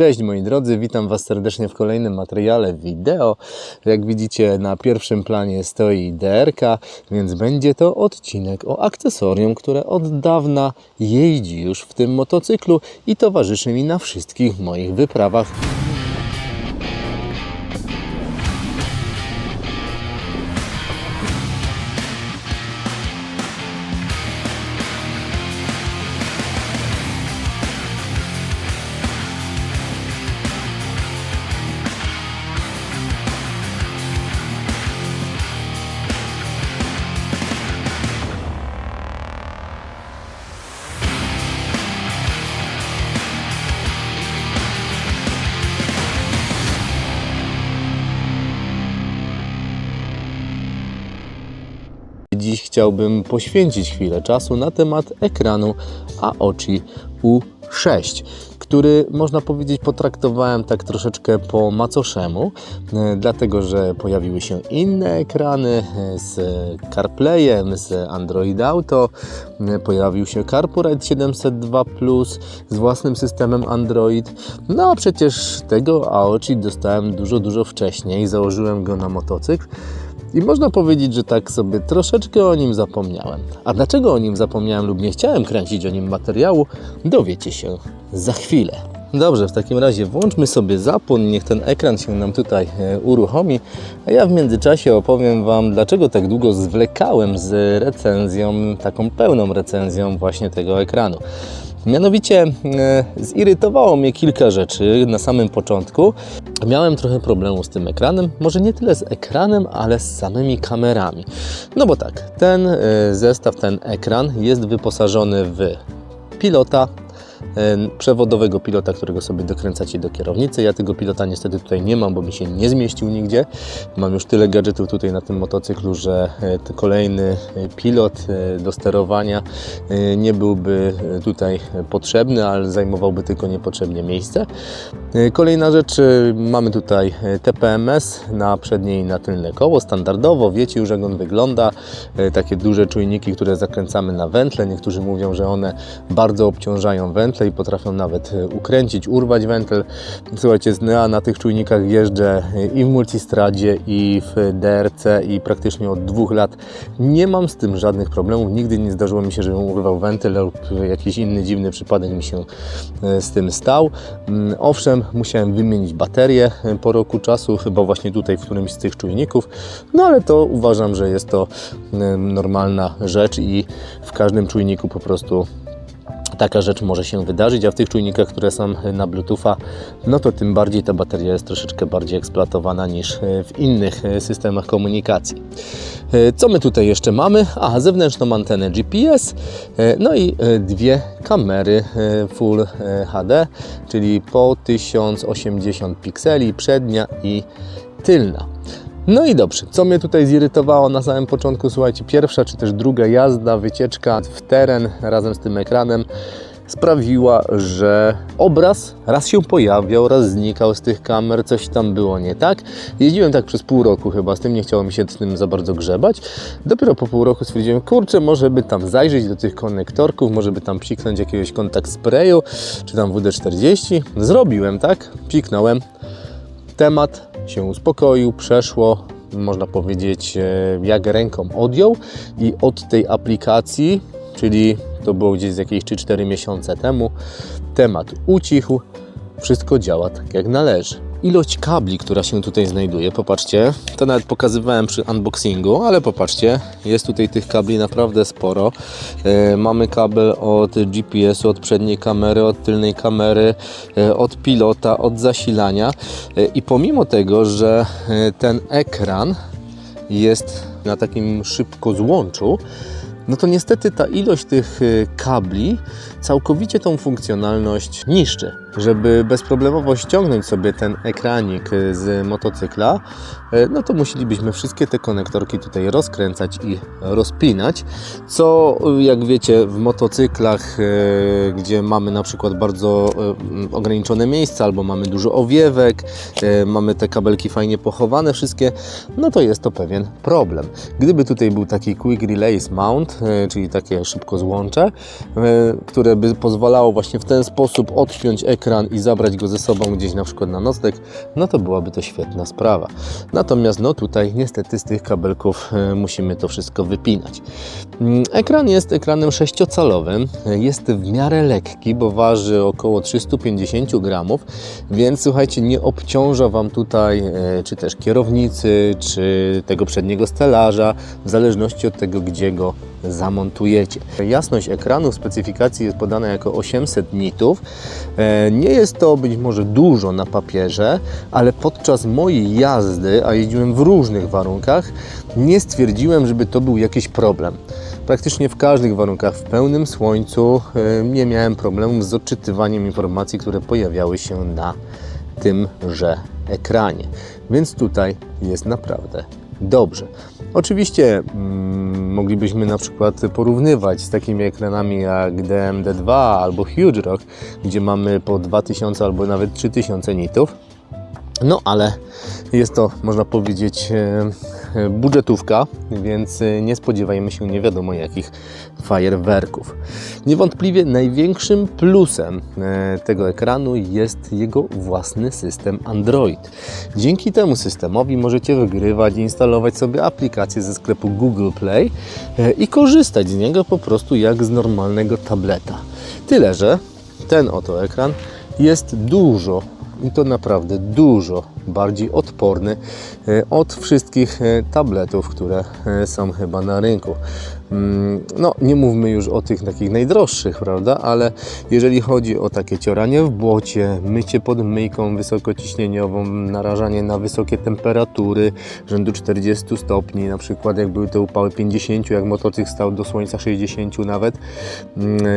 Cześć moi drodzy, witam Was serdecznie w kolejnym materiale wideo. Jak widzicie, na pierwszym planie stoi DRK, więc będzie to odcinek o akcesorium, które od dawna jeździ już w tym motocyklu i towarzyszy mi na wszystkich moich wyprawach. Dziś chciałbym poświęcić chwilę czasu na temat ekranu Aochi U6, który, można powiedzieć, potraktowałem tak troszeczkę po macoszemu, dlatego że pojawiły się inne ekrany z CarPlayem, z Android Auto, pojawił się CarPoRide 702 Plus z własnym systemem Android. No a przecież tego Aochi dostałem dużo wcześniej, założyłem go na motocykl. I można powiedzieć, że tak sobie troszeczkę o nim zapomniałem. A dlaczego o nim zapomniałem lub nie chciałem kręcić o nim materiału, dowiecie się za chwilę. Dobrze, w takim razie włączmy sobie zapłon, niech ten ekran się nam tutaj uruchomi, a ja w międzyczasie opowiem Wam, dlaczego tak długo zwlekałem z recenzją, taką pełną recenzją właśnie tego ekranu. Mianowicie zirytowało mnie kilka rzeczy na samym początku. Miałem trochę problemu z tym ekranem, może nie tyle z ekranem, ale z samymi kamerami. No bo tak, ten zestaw, ten ekran jest wyposażony w pilota, przewodowego pilota, którego sobie dokręcacie do kierownicy. Ja tego pilota niestety tutaj nie mam, bo mi się nie zmieścił nigdzie. Mam już tyle gadżetów tutaj na tym motocyklu, że kolejny pilot do sterowania nie byłby tutaj potrzebny, ale zajmowałby tylko niepotrzebnie miejsce. Kolejna rzecz, mamy tutaj TPMS na przednie i na tylne koło, standardowo, wiecie już jak on wygląda. Takie duże czujniki, które zakręcamy na wętle. Niektórzy mówią, że one bardzo obciążają wętle i potrafią nawet ukręcić, urwać wętel. Słuchajcie, ja na tych czujnikach jeżdżę i w multistradzie, i w DRC i praktycznie od 2 lat nie mam z tym żadnych problemów. Nigdy nie zdarzyło mi się, żebym urwał wentyl lub jakiś inny dziwny przypadek mi się z tym stał. Owszem, musiałem wymienić baterię po roku czasu, chyba właśnie tutaj w którymś z tych czujników, no ale to uważam, że jest to normalna rzecz i w każdym czujniku po prostu taka rzecz może się wydarzyć, a w tych czujnikach, które są na Bluetootha, no to tym bardziej ta bateria jest troszeczkę bardziej eksploatowana niż w innych systemach komunikacji. Co my tutaj jeszcze mamy? Zewnętrzną antenę GPS, no i 2 kamery Full HD, czyli po 1080 pikseli, przednia i tylna. No i dobrze, co mnie tutaj zirytowało na samym początku, słuchajcie, pierwsza czy też druga jazda, wycieczka w teren razem z tym ekranem sprawiła, że obraz raz się pojawiał, raz znikał z tych kamer, coś tam było nie tak. Jeździłem tak przez pół roku chyba, z tym nie chciało mi się z tym za bardzo grzebać. Dopiero po pół roku stwierdziłem, kurczę, może by tam zajrzeć do tych konektorków, może by tam psiknąć jakiegoś kontakt sprayu, czy tam WD-40. Zrobiłem tak, psiknąłem. Temat się uspokoił, przeszło, można powiedzieć, jak ręką odjął i od tej aplikacji, czyli to było gdzieś jakieś 3-4 miesiące temu, temat ucichł, wszystko działa tak jak należy. Ilość kabli, która się tutaj znajduje, popatrzcie, to nawet pokazywałem przy unboxingu, ale popatrzcie, jest tutaj tych kabli naprawdę sporo. Mamy kabel od GPS-u, od przedniej kamery, od tylnej kamery, od pilota, od zasilania i pomimo tego, że ten ekran jest na takim szybko złączu, no to niestety ta ilość tych kabli całkowicie tą funkcjonalność niszczy. Żeby bezproblemowo ściągnąć sobie ten ekranik z motocykla, no to musielibyśmy wszystkie te konektorki tutaj rozkręcać i rozpinać, co jak wiecie w motocyklach, gdzie mamy na przykład bardzo ograniczone miejsca albo mamy dużo owiewek, mamy te kabelki fajnie pochowane wszystkie, no to jest to pewien problem. Gdyby tutaj był taki Quick Release Mount, czyli takie szybko złącze, które by pozwalało właśnie w ten sposób odpiąć ekran ekran i zabrać go ze sobą gdzieś na przykład na nocleg, no to byłaby to świetna sprawa. Natomiast no tutaj niestety z tych kabelków musimy to wszystko wypinać. Ekran jest ekranem 6-calowym, jest w miarę lekki, bo waży około 350 gramów, więc słuchajcie, nie obciąża Wam tutaj czy też kierownicy, czy tego przedniego stelaża, w zależności od tego, gdzie go zamontujecie. Jasność ekranu w specyfikacji jest podana jako 800 nitów. Nie jest to być może dużo na papierze, ale podczas mojej jazdy, a jeździłem w różnych warunkach, nie stwierdziłem, żeby to był jakiś problem. Praktycznie w każdych warunkach, w pełnym słońcu, nie miałem problemów z odczytywaniem informacji, które pojawiały się na tymże ekranie. Więc tutaj jest naprawdę dobrze. Oczywiście moglibyśmy na przykład porównywać z takimi ekranami jak DMD2 albo Huge Rock, gdzie mamy po 2000 albo nawet 3000 nitów. No ale jest to, można powiedzieć, budżetówka, więc nie spodziewajmy się nie wiadomo jakich fajerwerków. Niewątpliwie największym plusem tego ekranu jest jego własny system Android. Dzięki temu systemowi możecie wygrywać i instalować sobie aplikacje ze sklepu Google Play i korzystać z niego po prostu jak z normalnego tableta. Tyle że ten oto ekran jest dużo, i to naprawdę dużo bardziej odporny od wszystkich tabletów, które są chyba na rynku. No, nie mówmy już o tych takich najdroższych, prawda? Ale jeżeli chodzi o takie cioranie w błocie, mycie pod myjką wysokociśnieniową, narażanie na wysokie temperatury rzędu 40 stopni, na przykład jak były te upały 50, jak motocykl stał do słońca 60 nawet,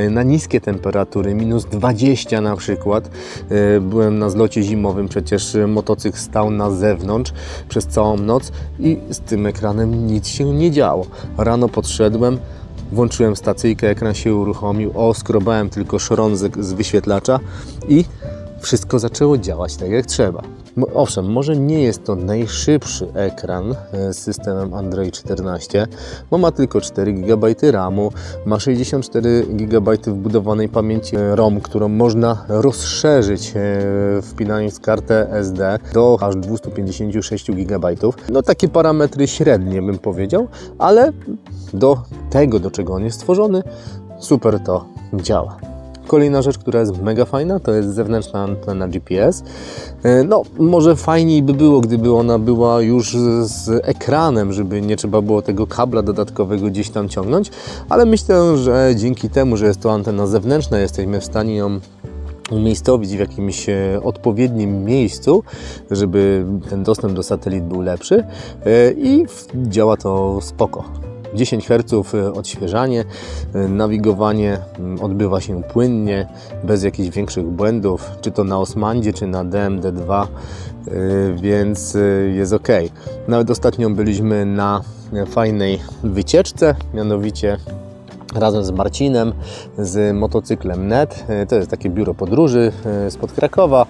na niskie temperatury, minus 20 na przykład. Byłem na zlocie zimowym, przecież motocykl stał na zewnątrz przez całą noc i z tym ekranem nic się nie działo. Rano podszedłem, włączyłem stacyjkę, ekran się uruchomił, oskrobałem tylko szron z wyświetlacza i wszystko zaczęło działać tak jak trzeba. Owszem, może nie jest to najszybszy ekran z systemem Android 14, bo ma tylko 4 GB RAMu, ma 64 GB wbudowanej pamięci ROM, którą można rozszerzyć wpinając kartę SD do aż 256 GB. No takie parametry średnie bym powiedział, ale do tego, do czego on jest stworzony, super to działa. Kolejna rzecz, która jest mega fajna, to jest zewnętrzna antena GPS. No, może fajniej by było, gdyby ona była już z ekranem, żeby nie trzeba było tego kabla dodatkowego gdzieś tam ciągnąć, ale myślę, że dzięki temu, że jest to antena zewnętrzna, jesteśmy w stanie ją umiejscowić w jakimś odpowiednim miejscu, żeby ten dostęp do satelit był lepszy i działa to spoko. 10 Hz odświeżanie, nawigowanie odbywa się płynnie, bez jakichś większych błędów, czy to na Osmandzie, czy na DMD2, więc jest ok. Nawet ostatnio byliśmy na fajnej wycieczce, mianowicie razem z Marcinem, z motocyklem NET. To jest takie biuro podróży spod Krakowa.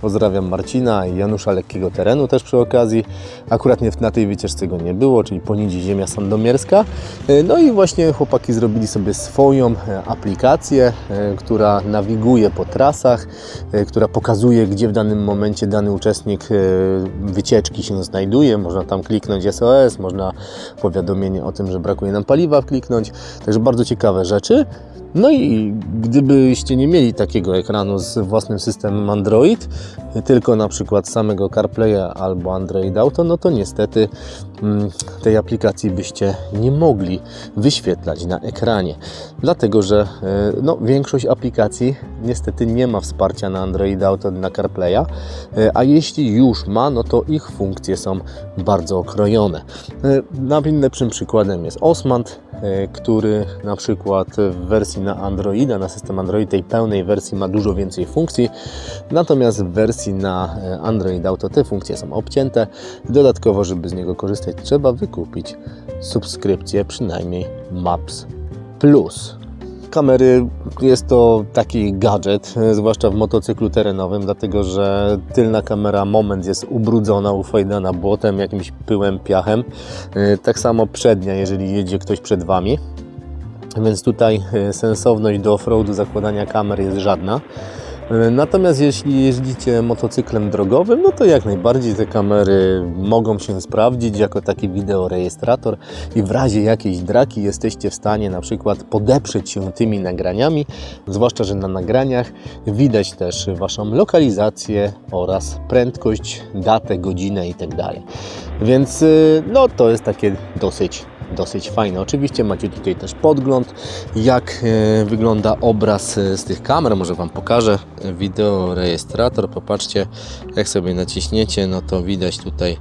Pozdrawiam Marcina i Janusza Lekkiego Terenu też przy okazji. Akurat na tej wycieczce go nie było, czyli Ponidzi, ziemia sandomierska. No i właśnie chłopaki zrobili sobie swoją aplikację, która nawiguje po trasach, która pokazuje, gdzie w danym momencie dany uczestnik wycieczki się znajduje. Można tam kliknąć SOS, można powiadomienie o tym, że brakuje nam paliwa kliknąć. Także bardzo ciekawe rzeczy. No i gdybyście nie mieli takiego ekranu z własnym systemem Android, tylko na przykład samego CarPlaya albo Android Auto, no to niestety tej aplikacji byście nie mogli wyświetlać na ekranie. Dlatego, że no, większość aplikacji niestety nie ma wsparcia na Android Auto, na CarPlaya, a jeśli już ma, no to ich funkcje są bardzo okrojone. Najlepszym przykładem jest Osmand, który na przykład w wersji na Androida, na system Android, tej pełnej wersji ma dużo więcej funkcji, natomiast w wersji na Android Auto te funkcje są obcięte. Dodatkowo, żeby z niego korzystać, trzeba wykupić subskrypcję, przynajmniej Maps Plus. Kamery jest to taki gadżet, zwłaszcza w motocyklu terenowym, dlatego że tylna kamera moment jest ubrudzona, ufajdana błotem, jakimś pyłem, piachem. Tak samo przednia, jeżeli jedzie ktoś przed Wami. Więc tutaj sensowność do offroadu zakładania kamer jest żadna. Natomiast jeśli jeździcie motocyklem drogowym, no to jak najbardziej te kamery mogą się sprawdzić jako taki wideorejestrator i w razie jakiejś draki jesteście w stanie na przykład podeprzeć się tymi nagraniami, zwłaszcza, że na nagraniach widać też Waszą lokalizację oraz prędkość, datę, godzinę itd. Więc no to jest takie dosyć fajne. Oczywiście macie tutaj też podgląd, jak wygląda obraz z tych kamer. Może Wam pokażę wideorejestrator. Popatrzcie, jak sobie naciśniecie, no to widać tutaj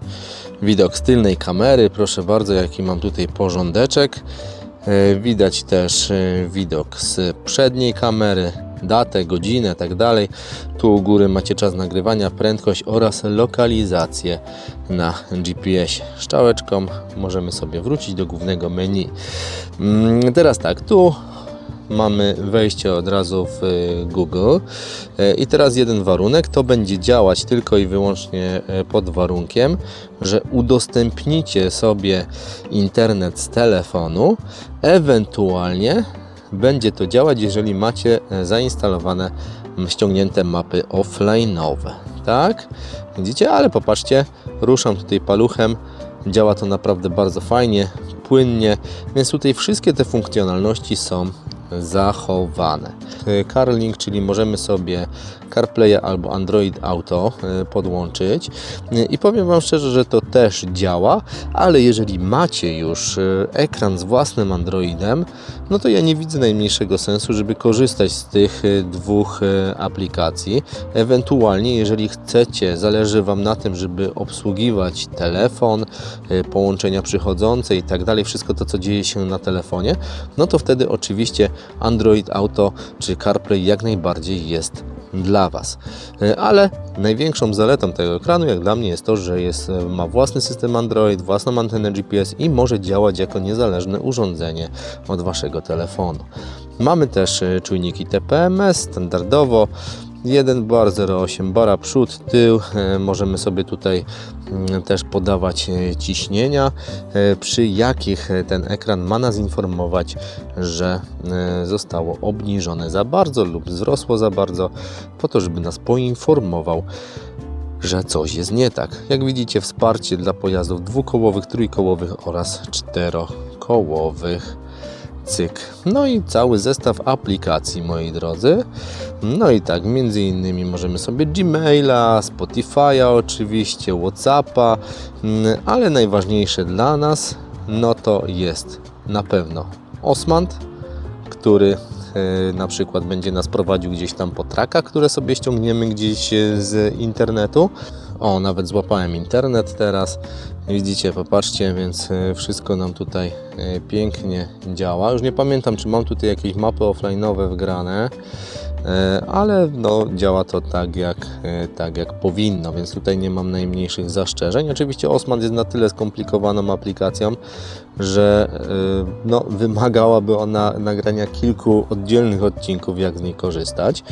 widok z tylnej kamery. Proszę bardzo, jaki mam tutaj porządeczek. Widać też widok z przedniej kamery, datę, godzinę, tak dalej. Tu u góry macie czas nagrywania, prędkość oraz lokalizację na GPS. Strzałeczką możemy sobie wrócić do głównego menu. Teraz tak, tu mamy wejście od razu w Google i teraz jeden warunek, to będzie działać tylko i wyłącznie pod warunkiem, że udostępnicie sobie internet z telefonu, ewentualnie będzie to działać, jeżeli macie zainstalowane, ściągnięte mapy offline'owe. Tak? Widzicie? Ale popatrzcie, ruszam tutaj paluchem, działa to naprawdę bardzo fajnie, płynnie, więc tutaj wszystkie te funkcjonalności są zachowane. CarLink, czyli możemy sobie CarPlay albo Android Auto podłączyć i powiem Wam szczerze, że to też działa, ale jeżeli macie już ekran z własnym Androidem, no to ja nie widzę najmniejszego sensu, żeby korzystać z tych dwóch aplikacji. Ewentualnie, jeżeli chcecie, zależy Wam na tym, żeby obsługiwać telefon, połączenia przychodzące i tak dalej, wszystko to, co dzieje się na telefonie, no to wtedy oczywiście Android Auto czy CarPlay jak najbardziej jest dla Was. Ale największą zaletą tego ekranu, jak dla mnie, jest to, że ma własny system Android, własną antenę GPS i może działać jako niezależne urządzenie od Waszego telefonu. Mamy też czujniki TPMS standardowo. 1 bar, 0,8 bara, przód, tył. Możemy sobie tutaj też podawać ciśnienia, przy jakich ten ekran ma nas informować, że zostało obniżone za bardzo lub wzrosło za bardzo, po to, żeby nas poinformował, że coś jest nie tak. Jak widzicie, wsparcie dla pojazdów dwukołowych, trójkołowych oraz czterokołowych. Cyk. No i cały zestaw aplikacji, moi drodzy. No i tak, między innymi możemy sobie Gmaila, Spotify'a oczywiście, Whatsappa, ale najważniejsze dla nas, no to jest na pewno Osmand, który na przykład będzie nas prowadził gdzieś tam po trackach, które sobie ściągniemy gdzieś z internetu. O, nawet złapałem internet teraz. Widzicie, popatrzcie, więc wszystko nam tutaj pięknie działa. Już nie pamiętam, czy mam tutaj jakieś mapy offline'owe wgrane, ale no, działa to tak jak powinno, więc tutaj nie mam najmniejszych zastrzeżeń. Oczywiście Osmand jest na tyle skomplikowaną aplikacją, że no, wymagałaby ona nagrania kilku oddzielnych odcinków, jak z niej korzystać.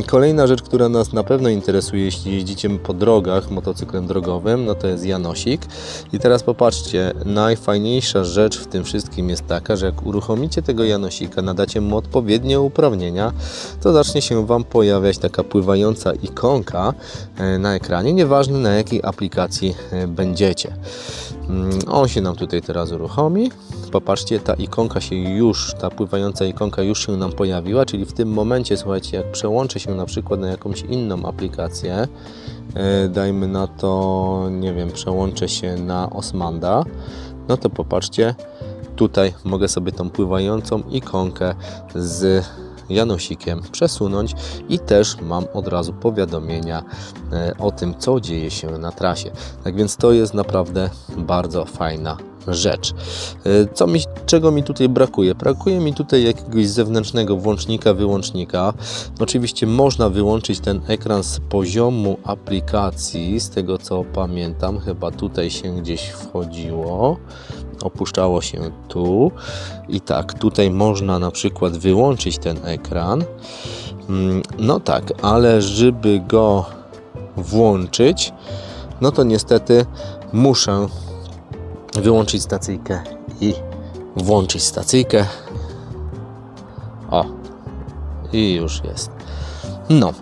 Kolejna rzecz, która nas na pewno interesuje, jeśli jeździcie po drogach motocyklem drogowym, no to jest Janosik. I teraz popatrzcie, najfajniejsza rzecz w tym wszystkim jest taka, że jak uruchomicie tego Janosika, nadacie mu odpowiednie uprawnienia, to zacznie się Wam pojawiać taka pływająca ikonka na ekranie, nieważne na jakiej aplikacji będziecie. On się nam tutaj teraz uruchomi. Popatrzcie, ta pływająca ikonka już się nam pojawiła, czyli w tym momencie, słuchajcie, jak przełączę się na przykład na jakąś inną aplikację, dajmy na to, nie wiem, przełączę się na Osmanda, no to popatrzcie, tutaj mogę sobie tą pływającą ikonkę z Janosikiem przesunąć i też mam od razu powiadomienia o tym, co dzieje się na trasie. Tak więc to jest naprawdę bardzo fajna rzecz. Czego mi tutaj brakuje? Brakuje mi tutaj jakiegoś zewnętrznego włącznika, wyłącznika. Oczywiście można wyłączyć ten ekran z poziomu aplikacji, z tego co pamiętam, chyba tutaj się gdzieś wchodziło. Opuszczało się tu i tak, tutaj można na przykład wyłączyć ten ekran. No tak, ale żeby go włączyć, no to niestety muszę wyłączyć stacyjkę i włączyć stacyjkę. O, i już jest. No,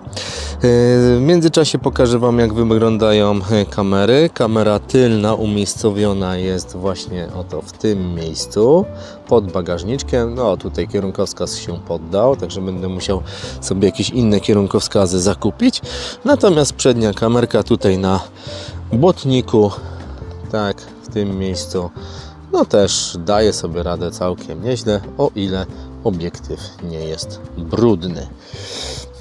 w międzyczasie pokażę Wam, jak wyglądają kamery. Kamera tylna umiejscowiona jest właśnie oto w tym miejscu, pod bagażniczkiem. No, tutaj kierunkowskaz się poddał, także będę musiał sobie jakieś inne kierunkowskazy zakupić. Natomiast przednia kamerka tutaj na błotniku, tak, w tym miejscu, no też daje sobie radę całkiem nieźle, o ile obiektyw nie jest brudny.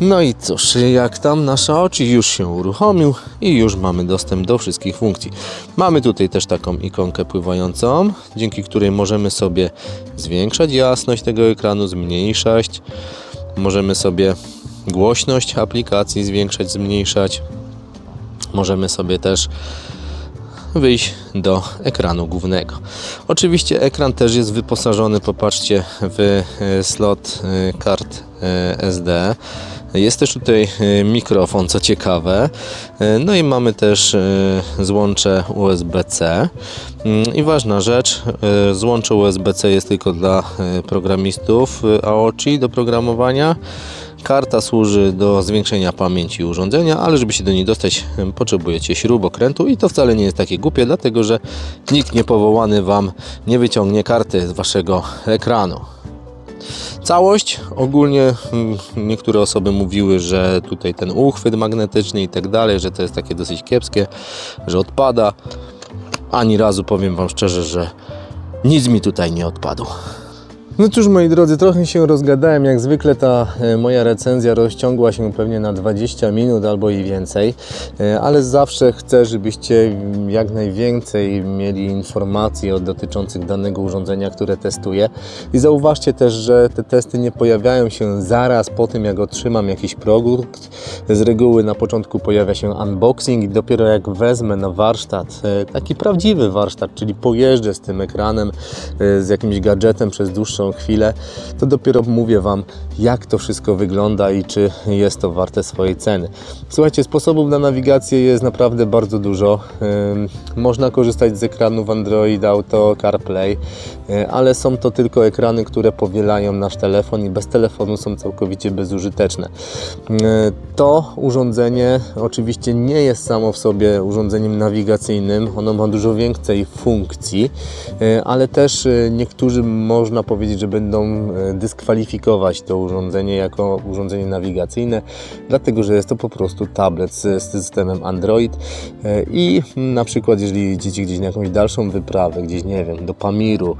No i cóż, jak tam nasza oczy już się uruchomił i już mamy dostęp do wszystkich funkcji. Mamy tutaj też taką ikonkę pływającą, dzięki której możemy sobie zwiększać jasność tego ekranu, zmniejszać. Możemy sobie głośność aplikacji zwiększać, zmniejszać. Możemy sobie też wyjść do ekranu głównego. Oczywiście ekran też jest wyposażony, popatrzcie, w slot kart SD. Jest też tutaj mikrofon, co ciekawe. No i mamy też złącze USB-C. I ważna rzecz, złącze USB-C jest tylko dla programistów AOCI do programowania. Karta służy do zwiększenia pamięci urządzenia, ale żeby się do niej dostać, potrzebujecie śrubokrętu i to wcale nie jest takie głupie, dlatego że nikt niepowołany Wam nie wyciągnie karty z Waszego ekranu. Całość ogólnie niektóre osoby mówiły, że tutaj ten uchwyt magnetyczny i tak dalej, że to jest takie dosyć kiepskie, że odpada. Ani razu, powiem Wam szczerze, że nic mi tutaj nie odpadło. No cóż, moi drodzy, trochę się rozgadałem, jak zwykle ta moja recenzja rozciągła się pewnie na 20 minut albo i więcej, ale zawsze chcę, żebyście jak najwięcej mieli informacji dotyczących danego urządzenia, które testuję. I zauważcie też, że te testy nie pojawiają się zaraz po tym, jak otrzymam jakiś produkt. Z reguły na początku pojawia się unboxing i dopiero jak wezmę na warsztat, taki prawdziwy warsztat, czyli pojeżdżę z tym ekranem, z jakimś gadżetem przez dłuższą chwilę, to dopiero mówię Wam, jak to wszystko wygląda i czy jest to warte swojej ceny. Słuchajcie, sposobów na nawigację jest naprawdę bardzo dużo. Można korzystać z ekranów Android Auto, CarPlay, ale są to tylko ekrany, które powielają nasz telefon i bez telefonu są całkowicie bezużyteczne. To urządzenie oczywiście nie jest samo w sobie urządzeniem nawigacyjnym, ono ma dużo więcej funkcji, ale też niektórzy, można powiedzieć, że będą dyskwalifikować to urządzenie jako urządzenie nawigacyjne, dlatego że jest to po prostu tablet z systemem Android i na przykład jeżeli idziecie gdzieś na jakąś dalszą wyprawę, gdzieś nie wiem, do Pamiru,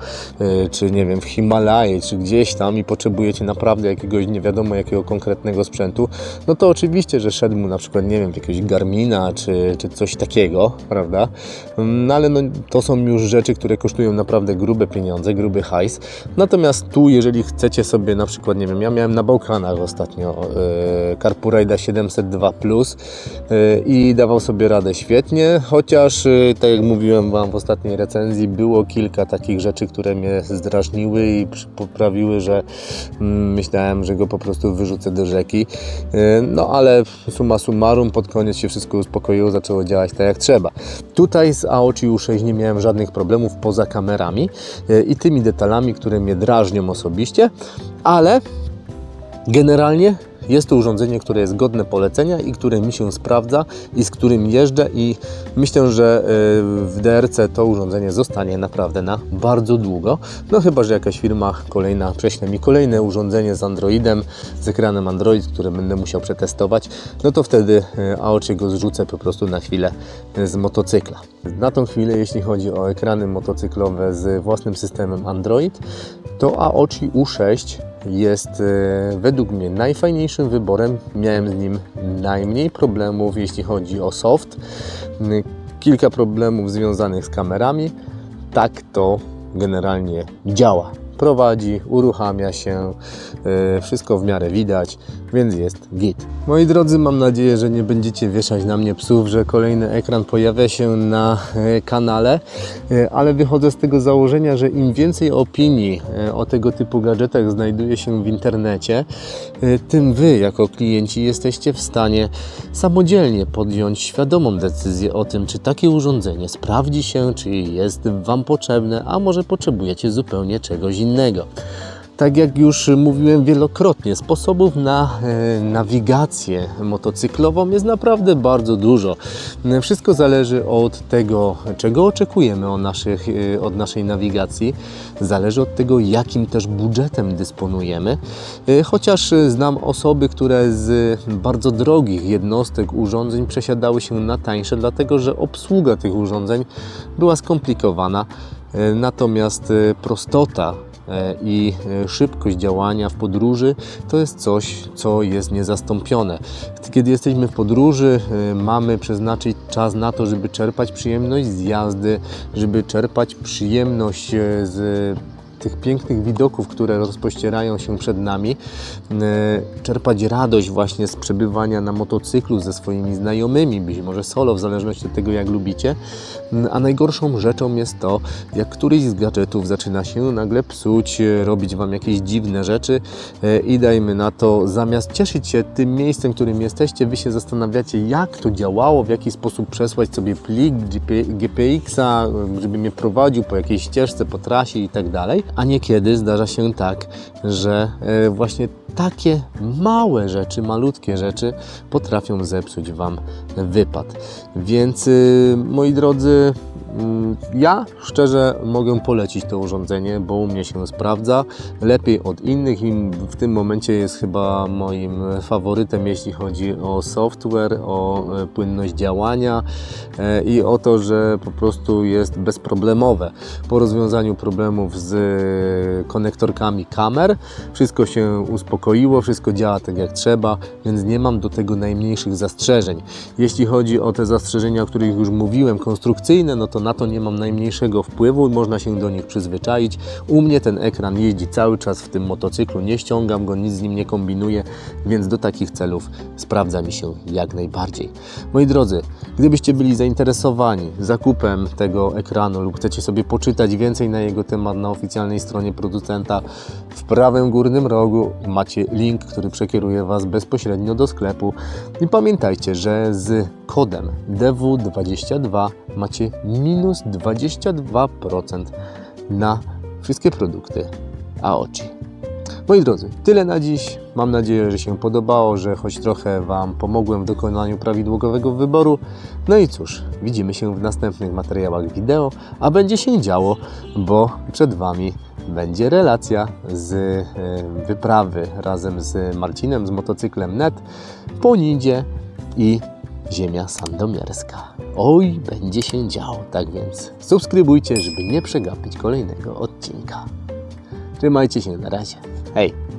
czy nie wiem, w Himalaje, czy gdzieś tam i potrzebujecie naprawdę jakiegoś nie wiadomo jakiego konkretnego sprzętu, no to oczywiście, że szedł mu na przykład, nie wiem, w jakiegoś Garmina, czy coś takiego, prawda? No ale no, to są już rzeczy, które kosztują naprawdę grube pieniądze, gruby hajs. Natomiast tu, jeżeli chcecie sobie na przykład, nie wiem, ja miałem na Bałkanach ostatnio CarPurade'a 702 Plus i dawał sobie radę świetnie, chociaż tak jak mówiłem Wam w ostatniej recenzji, było kilka takich rzeczy, które mnie zdrażniły i poprawiły, że myślałem, że go po prostu wyrzucę do rzeki. No ale summa summarum, pod koniec się wszystko uspokoiło, zaczęło działać tak jak trzeba. Tutaj z AOCI U6 nie miałem żadnych problemów poza kamerami i tymi detalami, które mnie drażnią osobiście, ale generalnie jest to urządzenie, które jest godne polecenia i które mi się sprawdza i z którym jeżdżę i myślę, że w DRC to urządzenie zostanie naprawdę na bardzo długo. No chyba że jakaś firma kolejna prześle mi kolejne urządzenie z Androidem, z ekranem Android, które będę musiał przetestować, no to wtedy AOCI go zrzucę po prostu na chwilę z motocykla. Na tą chwilę, jeśli chodzi o ekrany motocyklowe z własnym systemem Android, to AOCI U6 jest według mnie najfajniejszym wyborem. Miałem z nim najmniej problemów, jeśli chodzi o soft. Kilka problemów związanych z kamerami. Tak to generalnie działa. Prowadzi, uruchamia się, wszystko w miarę widać, więc jest git. Moi drodzy, mam nadzieję, że nie będziecie wieszać na mnie psów, że kolejny ekran pojawia się na kanale, ale wychodzę z tego założenia, że im więcej opinii o tego typu gadżetach znajduje się w internecie, tym Wy jako klienci jesteście w stanie samodzielnie podjąć świadomą decyzję o tym, czy takie urządzenie sprawdzi się, czy jest Wam potrzebne, a może potrzebujecie zupełnie czegoś innego. Tak jak już mówiłem wielokrotnie, sposobów na nawigację motocyklową jest naprawdę bardzo dużo. Wszystko zależy od tego, czego oczekujemy od naszej nawigacji. Zależy od tego, jakim też budżetem dysponujemy. Chociaż znam osoby, które z bardzo drogich jednostek, urządzeń przesiadały się na tańsze, dlatego że obsługa tych urządzeń była skomplikowana. Natomiast prostota i szybkość działania w podróży to jest coś, co jest niezastąpione. Kiedy jesteśmy w podróży, mamy przeznaczyć czas na to, żeby czerpać przyjemność z jazdy, żeby czerpać przyjemność z tych pięknych widoków, które rozpościerają się przed nami, czerpać radość właśnie z przebywania na motocyklu ze swoimi znajomymi, być może solo, w zależności od tego, jak lubicie. A najgorszą rzeczą jest to, jak któryś z gadżetów zaczyna się nagle psuć, robić Wam jakieś dziwne rzeczy i dajmy na to, zamiast cieszyć się tym miejscem, w którym jesteście, Wy się zastanawiacie, jak to działało, w jaki sposób przesłać sobie plik GPX-a, żeby mnie prowadził po jakiejś ścieżce, po trasie i tak dalej. A niekiedy zdarza się tak, że właśnie takie małe rzeczy, malutkie rzeczy potrafią zepsuć Wam wypad. Więc moi drodzy, ja szczerze mogę polecić to urządzenie, bo u mnie się sprawdza lepiej od innych i w tym momencie jest chyba moim faworytem, jeśli chodzi o software, o płynność działania i o to, że po prostu jest bezproblemowe. Po rozwiązaniu problemów z konektorkami kamer wszystko się uspokoiło, wszystko działa tak jak trzeba, więc nie mam do tego najmniejszych zastrzeżeń. Jeśli chodzi o te zastrzeżenia, o których już mówiłem, konstrukcyjne, no to na to nie mam najmniejszego wpływu, można się do nich przyzwyczaić. U mnie ten ekran jeździ cały czas w tym motocyklu, nie ściągam go, nic z nim nie kombinuję, więc do takich celów sprawdza mi się jak najbardziej. Moi drodzy, gdybyście byli zainteresowani zakupem tego ekranu lub chcecie sobie poczytać więcej na jego temat na oficjalnej stronie producenta, w prawym górnym rogu macie link, który przekieruje Was bezpośrednio do sklepu. I pamiętajcie, że z kodem DW22 macie minus 22% na wszystkie produkty Aoci. Moi drodzy, tyle na dziś. Mam nadzieję, że się podobało, że choć trochę Wam pomogłem w dokonaniu prawidłowego wyboru. No i cóż, widzimy się w następnych materiałach wideo, a będzie się działo, bo przed Wami będzie relacja z wyprawy razem z Marcinem, z motocyklem NET po Nidzie i ziemia sandomierska. Oj, będzie się działo, tak więc subskrybujcie, żeby nie przegapić kolejnego odcinka. Trzymajcie się, na razie. Hej!